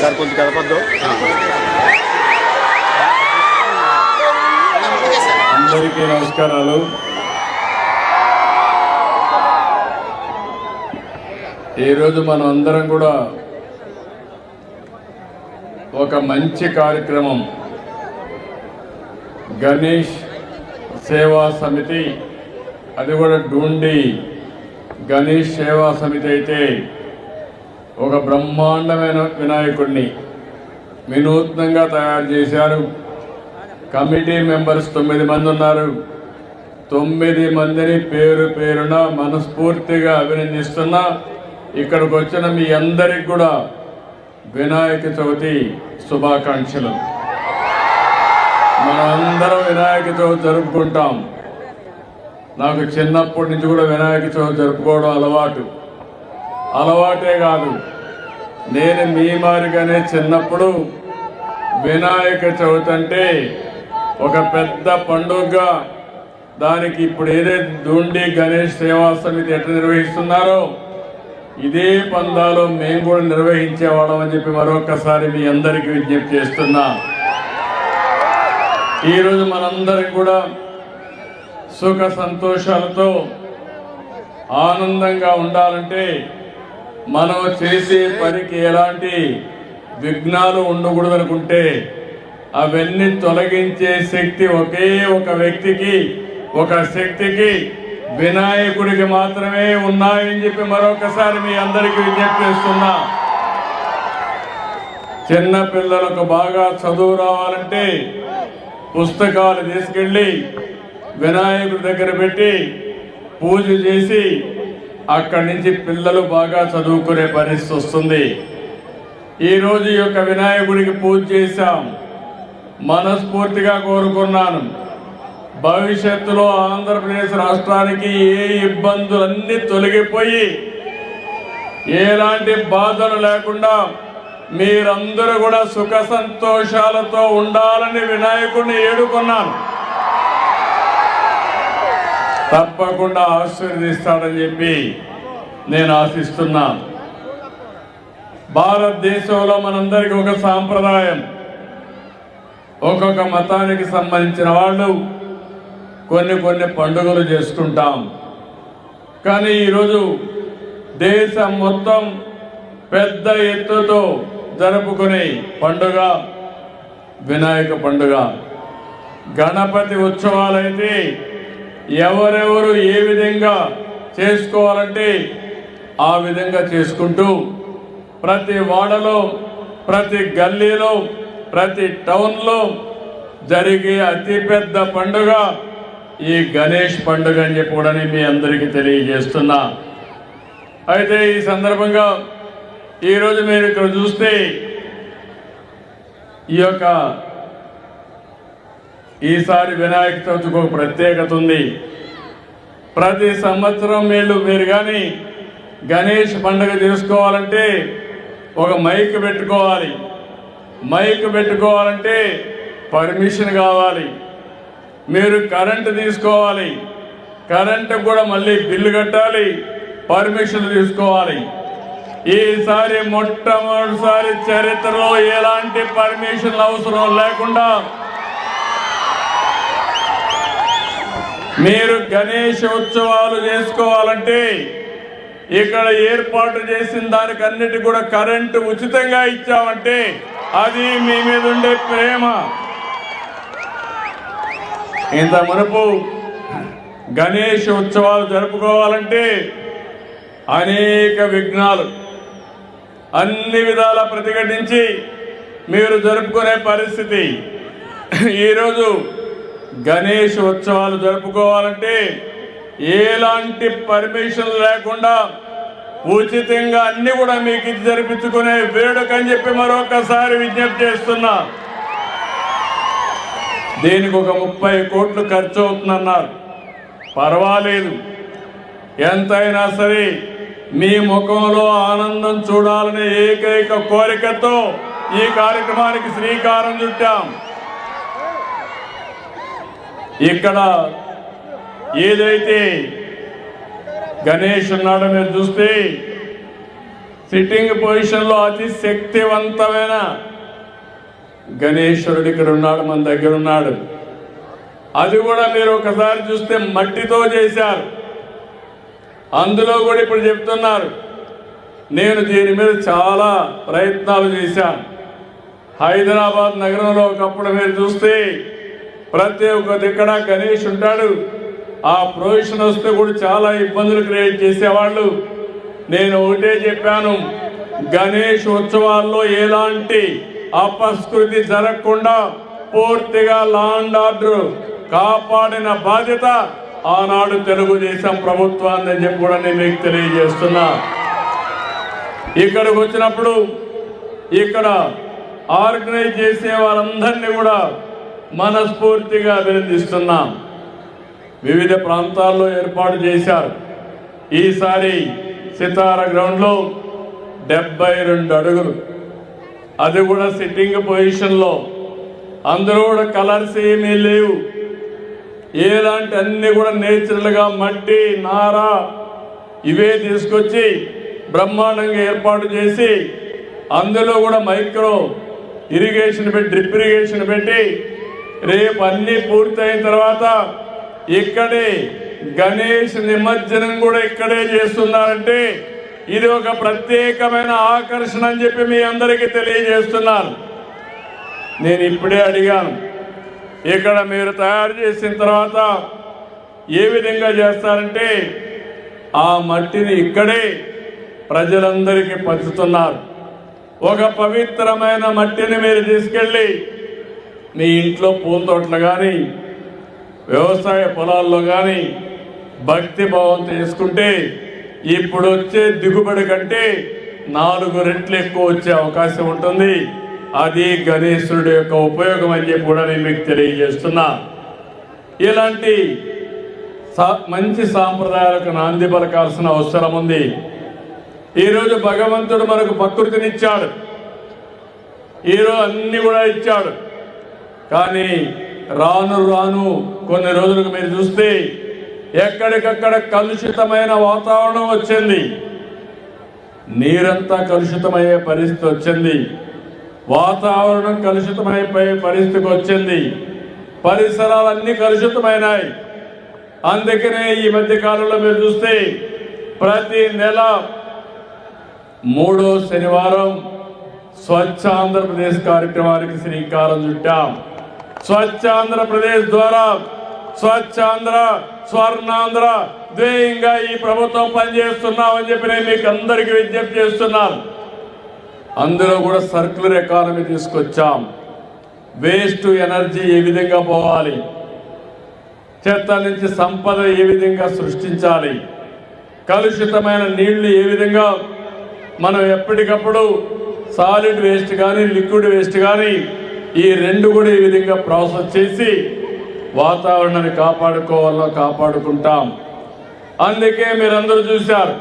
Sir కొంచెం కలపద్దు. అందరికీ నమస్కారాలు. ఈరోజు మనం అందరం కూడా ఒక మంచి కార్యక్రమం గణేష్ సేవా సమితి, అది కూడా డూండి గణేష్ సేవా సమితి అయితే ఒక బ్రహ్మాండమైన వినాయకుడిని వినూత్నంగా తయారు చేశారు. కమిటీ మెంబర్స్ 9 మంది ఉన్నారు. 9 మందిని పేరు పేరున మనస్ఫూర్తిగా అభినందిస్తున్నా. ఇక్కడికి వచ్చిన మీ అందరికి కూడా వినాయక చవితి శుభాకాంక్షలు. మనమందరం వినాయక చవితి జరుపుకుంటాం. నాకు చిన్నప్పటి నుంచి కూడా వినాయక చవితి జరుపుకోవడం అలవాటే కాదు. నేను మీ మాదిరిగానే చిన్నప్పుడు వినాయక చవితి అంటే ఒక పెద్ద పండుగగా, దానికి ఇప్పుడు ఏదైతే డూండి గణేష్ సేవా సమితి ఎట్లా నిర్వహిస్తున్నారో ఇదే పందాలో మేము కూడా నిర్వహించేవాళ్ళం అని చెప్పి మరొకసారి మీ అందరికీ విజ్ఞప్తి చేస్తున్నా. ఈరోజు మనందరం కూడా సుఖ సంతోషాలతో ఆనందంగా ఉండాలంటే మనం చేసే పనికి ఎలాంటి విఘ్నాలు ఉండకూడదు అనుకుంటే అవన్నీ తొలగించే శక్తి ఒకే ఒక వ్యక్తికి, ఒక శక్తికి, వినాయకుడికి మాత్రమే ఉన్నాయని చెప్పి మరొకసారి మీ అందరికీ విజ్ఞప్తి చేస్తున్నా. చిన్న పిల్లలకు బాగా చదువు రావాలంటే పుస్తకాలు తీసుకెళ్ళి వినాయకుడి దగ్గర పెట్టి పూజ చేసి అక్కడి నుంచి పిల్లలు బాగా చదువుకునే పరిస్థితి వస్తుంది. ఈరోజు ఈ యొక్క వినాయకుడికి పూజ చేశాం. మనస్ఫూర్తిగా కోరుకున్నాను, భవిష్యత్తులో ఆంధ్రప్రదేశ్ రాష్ట్రానికి ఏ ఇబ్బందులన్నీ తొలగిపోయి ఎలాంటి బాధలు లేకుండా మీరందరూ కూడా సుఖ సంతోషాలతో ఉండాలని వినాయకుడిని ఏడుకున్నాను. తప్పకుండా ఆశీర్వదిస్తాడని చెప్పి నేను ఆశిస్తున్నాను. భారతదేశంలో మనందరికీ ఒక సాంప్రదాయం, ఒక్కొక్క మతానికి సంబంధించిన వాళ్ళు కొన్ని పండుగలు చేసుకుంటాం. కానీ ఈరోజు దేశం మొత్తం పెద్ద ఎత్తుతో జరుపుకునే పండుగ వినాయక పండుగ. గణపతి ఉత్సవాలైతే ఎవరెవరు ఏ విధంగా చేసుకోవాలంటే ఆ విధంగా చేసుకుంటూ ప్రతి వాడలో, ప్రతి గల్లీలో, ప్రతి టౌన్లో జరిగే అతిపెద్ద పండుగ ఈ గణేష్ పండుగ అని చెప్పి కూడా మీ అందరికీ తెలియజేస్తున్నా. అయితే ఈ సందర్భంగా ఈరోజు మీరు ఇక్కడ చూస్తే ఈసారి వినాయక చవితికి ఒక ప్రత్యేకత ఉంది. ప్రతి సంవత్సరం మీరు కానీ గణేష్ పండుగ చేసుకోవాలంటే ఒక మైక్ పెట్టుకోవాలి. మైక్ పెట్టుకోవాలంటే పర్మిషన్ కావాలి. మీరు కరెంటు తీసుకోవాలి, కరెంటు కూడా మళ్ళీ బిల్లు కట్టాలి, పర్మిషన్ తీసుకోవాలి. ఈసారి మొట్టమొదటిసారి చరిత్రలో ఎలాంటి పర్మిషన్ అవసరం లేకుండా మీరు గణేష్ ఉత్సవాలు చేసుకోవాలంటే ఇక్కడ ఏర్పాటు చేసిన దానికి అన్నిటి కూడా కరెంటు ఉచితంగా ఇచ్చామంటే అది మీ మీద ఉండే ప్రేమ. ఇంత మునుపు గణేష్ ఉత్సవాలు జరుపుకోవాలంటే అనేక విఘ్నాలు అన్ని విధాల ప్రతిఘటించి మీరు జరుపుకునే పరిస్థితి. ఈరోజు గణేష్ ఉత్సవాలు జరుపుకోవాలంటే ఎలాంటి పర్మిషన్ లేకుండా ఉచితంగా అన్ని కూడా మీకు ఇది జరిపించుకునే వేడుక అని చెప్పి మరొకసారి విజ్ఞప్తి చేస్తున్నా. దీనికి ఒక 30 కోట్లు ఖర్చు అవుతుందన్నారు. పర్వాలేదు, ఎంతైనా సరే మీ ముఖంలో ఆనందం చూడాలనే ఏకైక కోరికతో ఈ కార్యక్రమానికి శ్రీకారం చుట్టాం. ఇక్కడ ఏదైతే గణేష్ ఉన్నాడో మీరు చూస్తే సిట్టింగ్ పొజిషన్లో అతి శక్తివంతమైన గణేశ్వరుడు ఇక్కడ ఉన్నాడు, మన దగ్గర ఉన్నాడు. అది కూడా మీరు ఒకసారి చూస్తే మట్టితో చేశారు. అందులో కూడా ఇప్పుడు చెప్తున్నారు, నేను దీని మీద చాలా ప్రయత్నాలు చేశాను. హైదరాబాద్ నగరంలో ఒకప్పుడు మీరు చూస్తే ప్రతి ఒక్క దిక్కడ గణేష్ ఉంటాడు. ఆ ప్రొవిషన్ వస్తే కూడా చాలా ఇబ్బందులు క్రియేట్ చేసేవాళ్ళు. నేను ఒకటే చెప్పాను, గణేష్ ఉత్సవాల్లో ఎలాంటి అపస్కృతి జరగకుండా పూర్తిగా లా అండ్ ఆర్డర్ కాపాడిన బాధ్యత ఆనాడు తెలుగుదేశం ప్రభుత్వాన్ని చెప్పి కూడా నేను మీకు తెలియజేస్తున్నా. ఇక్కడికి వచ్చినప్పుడు ఇక్కడ ఆర్గనైజ్ చేసే వారందరినీ కూడా మనస్ఫూర్తిగా అభినందిస్తున్నాం. వివిధ ప్రాంతాల్లో ఏర్పాటు చేశారు. ఈసారి సితార గ్రౌండ్లో 72 అడుగులు, అది కూడా సిట్టింగ్ పొజిషన్లో. అందులో కూడా కలర్స్ ఏమీ లేవు, ఎలాంటి అన్ని కూడా నేచురల్గా మట్టి నార ఇవే తీసుకొచ్చి బ్రహ్మాండంగా ఏర్పాటు చేసి అందులో కూడా మైక్రో ఇరిగేషన్ పెట్టి డ్రిప్ ఇరిగేషన్ పెట్టి రేపు అన్నీ పూర్తయిన తర్వాత ఇక్కడే గణేష్ నిమజ్జనం కూడా ఇక్కడే చేస్తున్నారంటే ఇది ఒక ప్రత్యేకమైన ఆకర్షణ అని చెప్పి మీ అందరికీ తెలియజేస్తున్నాను. నేను ఇప్పుడే అడిగాను, ఇక్కడ మీరు తయారు చేసిన తర్వాత ఏ విధంగా చేస్తారంటే ఆ మట్టిని ఇక్కడే ప్రజలందరికీ పంచుతున్నారు. ఒక పవిత్రమైన మట్టిని మీరు తీసుకెళ్ళి మీ ఇంట్లో పూల తోటలు కానీ వ్యవసాయ పొలాల్లో కానీ భక్తి భావంతో చేసుకుంటే ఇప్పుడు వచ్చే దిగుబడి కంటే 4 రెట్లు ఎక్కువ వచ్చే అవకాశం ఉంటుంది. అది గణేశుడి యొక్క ఉపయోగం అని చెప్పి కూడా నేను మీకు తెలియజేస్తున్నా. ఇలాంటి మంచి సాంప్రదాయాలకు నాంది పలకాల్సిన అవసరం ఉంది. ఈరోజు భగవంతుడు మనకు ప్రకృతినిచ్చాడు, ఈరోజు అన్ని కూడా ఇచ్చాడు. కానీ రాను రాను కొన్ని రోజులకు మీరు చూస్తే ఎక్కడికక్కడ కలుషితమైన వాతావరణం వచ్చింది, నీరంతా కలుషితమయ్యే పరిస్థితి వచ్చింది, వాతావరణం కలుషితమైపోయే పరిస్థితికి వచ్చింది, పరిసరాలన్నీ కలుషితమైనాయి. అందుకనే ఈ మధ్య కాలంలో మీరు చూస్తే ప్రతి నెల 3వ శనివారం స్వచ్ఛ ఆంధ్రప్రదేశ్ కార్యక్రమానికి శ్రీకారం చుట్టాం. స్వచ్ఛ ఆంధ్రప్రదేశ్ ద్వారా స్వచ్ఛాంధ్ర స్వర్ణాంధ్ర ధ్యేయంగా ఈ ప్రభుత్వం పనిచేస్తున్నామని చెప్పి నేను మీకు అందరికీ విజ్ఞప్తి చేస్తున్నాను. అందులో కూడా సర్క్యులర్ ఎకానమీ తీసుకొచ్చాం. వేస్ట్ ఎనర్జీ ఏ విధంగా పోవాలి, చెత్త నుంచి సంపద ఏ విధంగా సృష్టించాలి, కలుషితమైన నీళ్లు ఏ విధంగా మనం ఎప్పటికప్పుడు సాలిడ్ వేస్ట్ కానీ లిక్విడ్ వేస్ట్ కానీ ఈ 2 కూడా ఈ విధంగా ప్రాసెస్ చేసి వాతావరణాన్ని కాపాడుకుంటాం. అందుకే మీరందరూ చూశారు,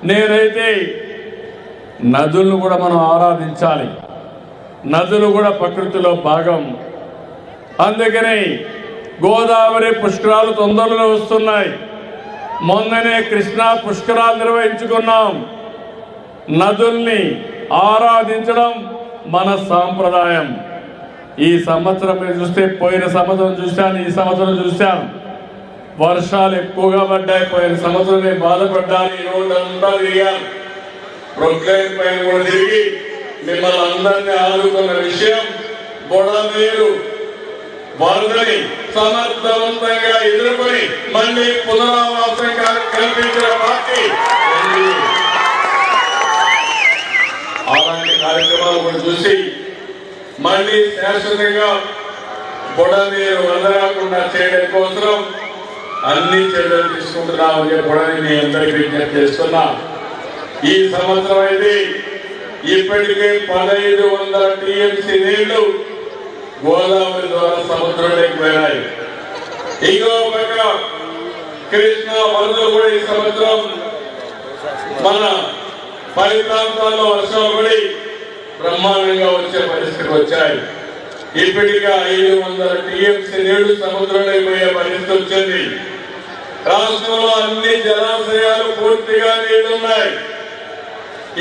నేనైతే నదులను కూడా మనం ఆరాధించాలి, నదులు కూడా ప్రకృతిలో భాగం. అందుకని గోదావరి పుష్కరాలు తొందరలో వస్తున్నాయి. మొన్ననే కృష్ణా పుష్కరాలు నిర్వహించుకున్నాం. నదుల్ని ఆరాధించడం మన సాంప్రదాయం. ఈ సంవత్సరం మీరు చూస్తే పోయిన సంవత్సరం చూశాను, ఈ సంవత్సరం చూశాను, వర్షాలు ఎక్కువగా పడ్డాయి. పోయిన సంవత్సరం నేను బాధపడ్డాను. ఈ రోజు అంతా తిరిగాను, ప్రొక్లైన్ పైన కూడా తిరిగి మిమ్మల్ని అందరినీ ఆదుకున్న విషయం బొడమేరు వరదని సమర్థవంతంగా ఎదుర్కొని మళ్ళీ పునరావాసం కల్పించిన పార్టీ. అలాంటి కార్యక్రమాలు కూడా చూసి మళ్ళీ శాశ్వతంగా బొడమేరు వదలకుండా చేయడం కోసం అన్ని చర్యలు తీసుకుంటున్నామని చెప్పడానికి మీ అందరికీ విజ్ఞప్తి చేస్తున్నా. ఈ సంవత్సరం అయితే ఇప్పటికే 1500 టీఎంసీ నీళ్లు గోదావరి ద్వారా సముద్రంలోకి వెళ్ళాయి. ఇంకో పక్క కృష్ణా వరదలు కూడా ఈ సంవత్సరం మన పది ప్రాంతాల్లో వర్షాలు పడి బ్రహ్మాండంగా వచ్చే పరిస్థితికి వచ్చాయి. ఇప్పటికే 500 టీఎంసీ నీళ్లు సముద్రంలోకి పోయే పరిస్థితి వచ్చింది. రాష్ట్రంలో అన్ని జలాశయాలు పూర్తిగా నీళ్లున్నాయి.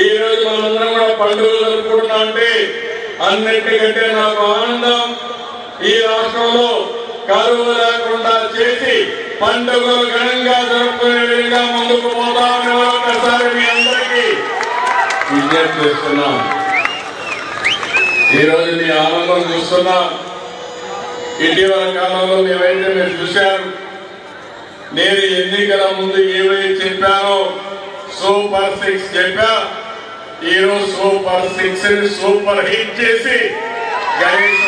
ఈ రోజు మనందరం కూడా పండుగలు జరుపుకుంటున్నాం అంటే అన్నిటికంటే నాకు ఆనందం ఈ రాష్ట్రంలో కరువు లేకుండా చేసి పండుగలు ఘనంగా జరుపుకునే విధంగా ముందుకు పోతామని ఒకసారి మీ అందరికీ విజ్ఞప్తి చేస్తున్నా. ఈ రోజు మీ ఆనందం చూస్తున్నా. ఇటీవల కాలంలో మేమైతే మీరు చూశారు, నేను ఎన్నికల ముందు ఏవైతే చెప్పానో సూపర్ 6 చెప్పా. ఈరోజు సూపర్ 6 ని సూపర్ హిట్ చేసి గణేష్